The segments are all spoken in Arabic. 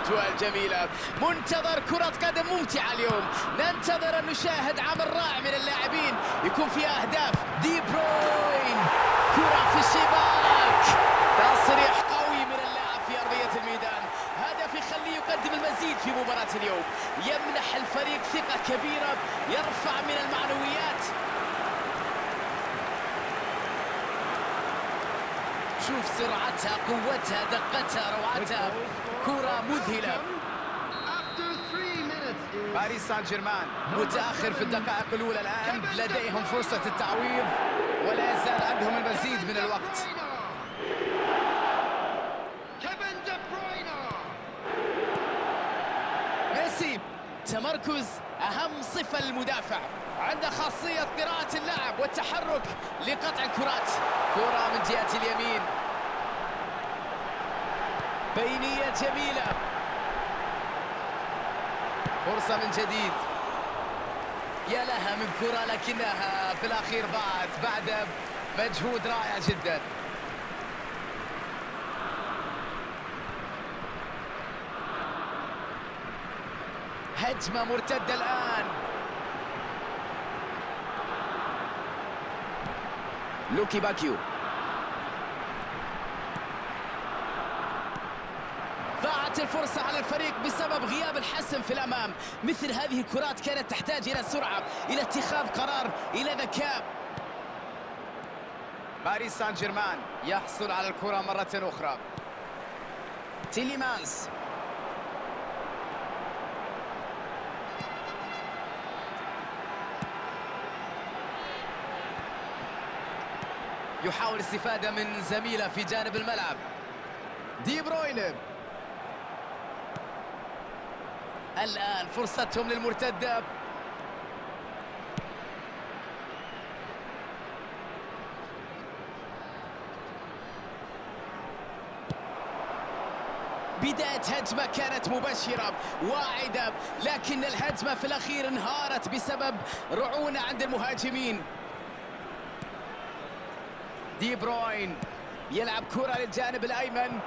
الأجواء الجميلة. منتظر كرة قدم ممتعة اليوم، ننتظر أن نشاهد عمل رائع من اللاعبين يكون فيها أهداف. دي بروين، كرة في الشباك، تصريح قوي من اللاعب في أرضية الميدان. هدف يخليه يقدم المزيد في مباراة اليوم، يمنح الفريق ثقة كبيرة، يرفع من المعنويات. شوف سرعتها، قوتها، دقتها، روعتها، كرة مذهلة. باريس سان جيرمان متأخر في الدقائق الأولى الآن، لديهم فرصة التعويض ولا يزال عندهم المزيد من الوقت. ميسي، تمركز أهم صفة للمدافع، عنده خاصية قراءة اللعب والتحرك لقطع الكرات. كرة من جهة اليمين، بينية جميلة، فرصة من جديد. يا لها من كرة، لكنها في الأخير ضاعت بعد مجهود رائع جدا. هجمة مرتدة الآن. لوكي باكيو، ضاعت الفرصة على الفريق بسبب غياب الحسم في الأمام. مثل هذه الكرات كانت تحتاج إلى سرعة، إلى اتخاذ قرار، إلى ذكاء. باريس سان جيرمان يحصل على الكرة مرة أخرى. تيليمانس، يحاول الاستفادة من زميله في جانب الملعب. دي بروين، الآن فرصتهم للمرتدة. بداية هجمة كانت مبشرة واعدة، لكن الهجمة في الأخير انهارت بسبب رعونة عند المهاجمين. دي بروين يلعب كرة للجانب الأيمن،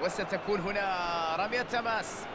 وستكون هنا رمية تماس.